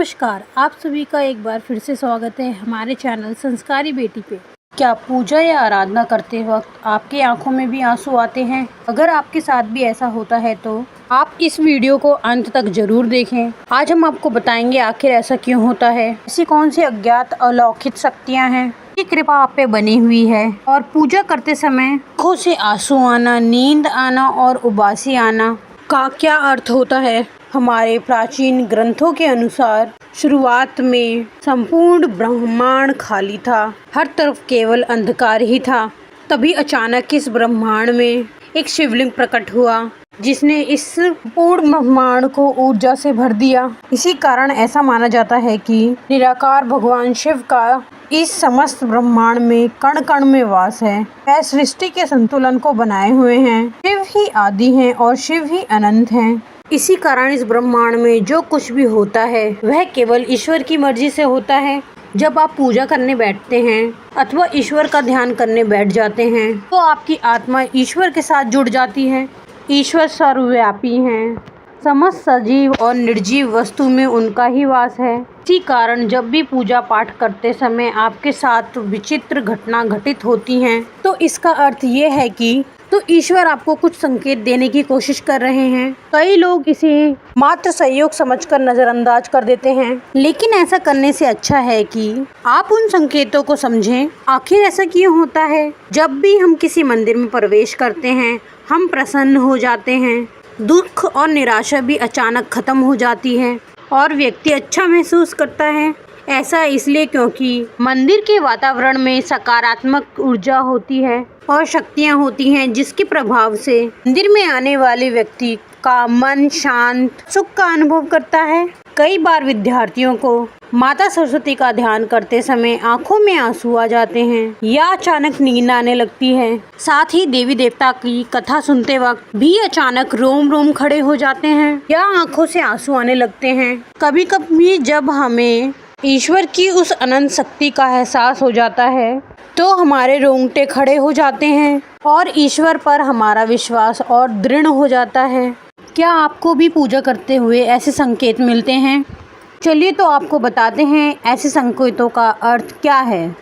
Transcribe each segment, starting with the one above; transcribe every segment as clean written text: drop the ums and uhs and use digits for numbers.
नमस्कार, आप सभी का एक बार फिर से स्वागत है हमारे चैनल संस्कारी बेटी पे। क्या पूजा या आराधना करते वक्त आपकी आंखों में भी आंसू आते हैं? अगर आपके साथ भी ऐसा होता है तो आप इस वीडियो को अंत तक जरूर देखें। आज हम आपको बताएंगे आखिर ऐसा क्यों होता है, ऐसी कौन सी अज्ञात अलौकिक शक्तियाँ हैं की कृपा आप पे बनी हुई है। और पूजा करते समय आंखों से आंसू आना, नींद आना और उबासी आना का क्या अर्थ होता है। हमारे प्राचीन ग्रंथों के अनुसार शुरुआत में संपूर्ण ब्रह्मांड खाली था, हर तरफ केवल अंधकार ही था। तभी अचानक इस ब्रह्मांड में एक शिवलिंग प्रकट हुआ जिसने इस पूर्ण ब्रह्मांड को ऊर्जा से भर दिया। इसी कारण ऐसा माना जाता है कि निराकार भगवान शिव का इस समस्त ब्रह्मांड में कण कण में वास है। वह सृष्टि के संतुलन को बनाए हुए हैं। शिव ही आदि हैं और शिव ही अनंत हैं। इसी कारण इस ब्रह्मांड में जो कुछ भी होता है वह केवल ईश्वर की मर्जी से होता है। जब आप पूजा करने बैठते हैं अथवा ईश्वर का ध्यान करने बैठ जाते हैं तो आपकी आत्मा ईश्वर के साथ जुड़ जाती है। ईश्वर सर्वव्यापी हैं, समस्त सजीव और निर्जीव वस्तु में उनका ही वास है। इसी कारण जब भी पूजा पाठ करते समय आपके साथ विचित्र घटना घटित होती हैं तो इसका अर्थ ये है कि ईश्वर आपको कुछ संकेत देने की कोशिश कर रहे हैं। कई लोग इसे मात्र सहयोग समझकर नजरअंदाज कर देते हैं, लेकिन ऐसा करने से अच्छा है कि आप उन संकेतों को समझें। आखिर ऐसा क्यों होता है? जब भी हम किसी मंदिर में प्रवेश करते हैं हम प्रसन्न हो जाते हैं, दुख और निराशा भी अचानक खत्म हो जाती है और व्यक्ति अच्छा महसूस करता है। ऐसा इसलिए क्योंकि मंदिर के वातावरण में सकारात्मक ऊर्जा होती है और शक्तियाँ होती हैं, जिसके प्रभाव से मंदिर में आने वाले व्यक्ति का मन शांत, सुख का अनुभव करता है। कई बार विद्यार्थियों को माता सरस्वती का ध्यान करते समय आंखों में आंसू आ जाते हैं या अचानक नींद आने लगती है। साथ ही देवी देवता की कथा सुनते वक्त भी अचानक रोम रोम खड़े हो जाते हैं या आंखों से आंसू आने लगते हैं। कभी कभी जब हमें ईश्वर की उस अनंत शक्ति का एहसास हो जाता है तो हमारे रोंगटे खड़े हो जाते हैं और ईश्वर पर हमारा विश्वास और दृढ़ हो जाता है। क्या आपको भी पूजा करते हुए ऐसे संकेत मिलते हैं? चलिए तो आपको बताते हैं ऐसे संकेतों का अर्थ क्या है।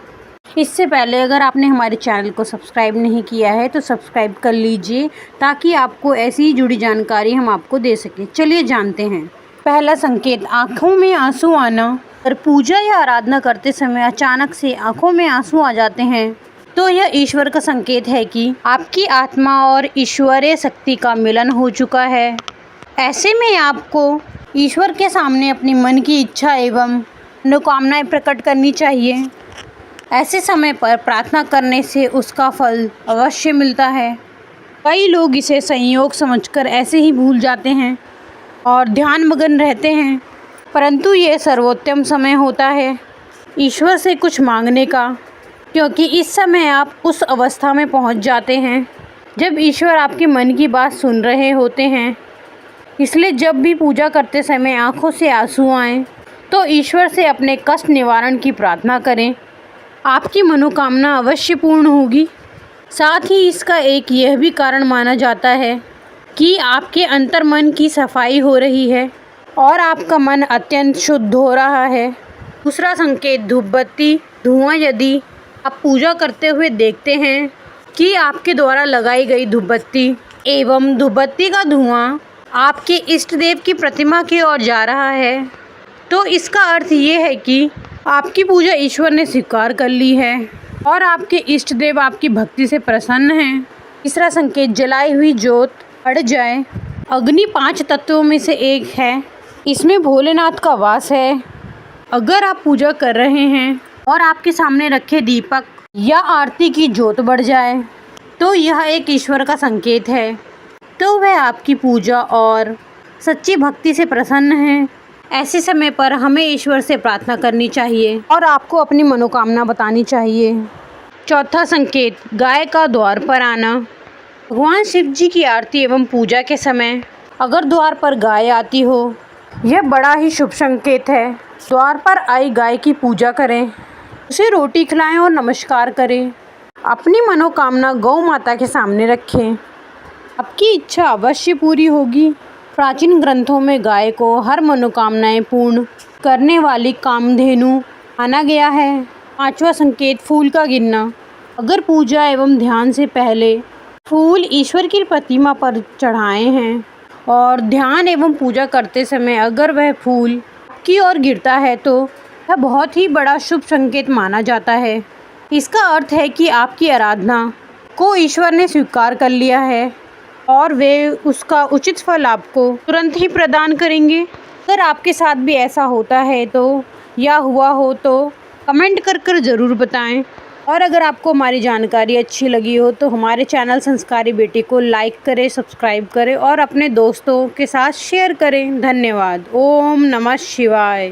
इससे पहले अगर आपने हमारे चैनल को सब्सक्राइब नहीं किया है तो सब्सक्राइब कर लीजिए ताकि आपको ऐसी ही जुड़ी जानकारी हम आपको दे सकें। चलिए जानते हैं। पहला संकेत, आँखों में आंसू आना। अगर पूजा या आराधना करते समय अचानक से आंखों में आंसू आ जाते हैं तो यह ईश्वर का संकेत है कि आपकी आत्मा और ईश्वरीय शक्ति का मिलन हो चुका है। ऐसे में आपको ईश्वर के सामने अपनी मन की इच्छा एवं मनोकामनाएं प्रकट करनी चाहिए। ऐसे समय पर प्रार्थना करने से उसका फल अवश्य मिलता है। कई लोग इसे संयोग समझकर ऐसे ही भूल जाते हैं और ध्यान मग्न रहते हैं, परंतु ये सर्वोत्तम समय होता है ईश्वर से कुछ मांगने का, क्योंकि इस समय आप उस अवस्था में पहुंच जाते हैं जब ईश्वर आपके मन की बात सुन रहे होते हैं। इसलिए जब भी पूजा करते समय आंखों से आंसू आएं तो ईश्वर से अपने कष्ट निवारण की प्रार्थना करें। आपकी मनोकामना अवश्य पूर्ण होगी। साथ ही इसका एक यह भी कारण माना जाता है कि आपके अंतर्मन की सफाई हो रही है और आपका मन अत्यंत शुद्ध हो रहा है। दूसरा संकेत, धूप बत्ती धुआं। यदि आप पूजा करते हुए देखते हैं कि आपके द्वारा लगाई गई धूप बत्ती एवं धूप बत्ती का धुआं आपके इष्ट देव की प्रतिमा की ओर जा रहा है तो इसका अर्थ ये है कि आपकी पूजा ईश्वर ने स्वीकार कर ली है और आपके इष्ट देव आपकी भक्ति से प्रसन्न हैं। तीसरा संकेत, जलाई हुई ज्योत बढ़ जाए। अग्नि 5 तत्वों में से एक है, इसमें भोलेनाथ का वास है। अगर आप पूजा कर रहे हैं और आपके सामने रखे दीपक या आरती की ज्योत बढ़ जाए तो यह एक ईश्वर का संकेत है, तो वह आपकी पूजा और सच्ची भक्ति से प्रसन्न है। ऐसे समय पर हमें ईश्वर से प्रार्थना करनी चाहिए और आपको अपनी मनोकामना बतानी चाहिए। चौथा संकेत, गाय का द्वार पर आना। भगवान शिव जी की आरती एवं पूजा के समय अगर द्वार पर गाय आती हो, यह बड़ा ही शुभ संकेत है। द्वार पर आई गाय की पूजा करें, उसे रोटी खिलाएं और नमस्कार करें। अपनी मनोकामना गौ माता के सामने रखें, आपकी इच्छा अवश्य पूरी होगी। प्राचीन ग्रंथों में गाय को हर मनोकामनाएं पूर्ण करने वाली कामधेनु माना गया है। 5वां संकेत फूल का गिरना। अगर पूजा एवं ध्यान से पहले फूल ईश्वर की प्रतिमा पर चढ़ाए हैं और ध्यान एवं पूजा करते समय अगर वह फूल की ओर गिरता है तो यह बहुत ही बड़ा शुभ संकेत माना जाता है। इसका अर्थ है कि आपकी आराधना को ईश्वर ने स्वीकार कर लिया है और वे उसका उचित फल आपको तुरंत ही प्रदान करेंगे। अगर आपके साथ भी ऐसा होता है तो या हुआ हो तो कमेंट कर ज़रूर बताएं। और अगर आपको हमारी जानकारी अच्छी लगी हो तो हमारे चैनल संस्कारी बेटी को लाइक करें, सब्सक्राइब करें और अपने दोस्तों के साथ शेयर करें। धन्यवाद। ओम नमः शिवाय।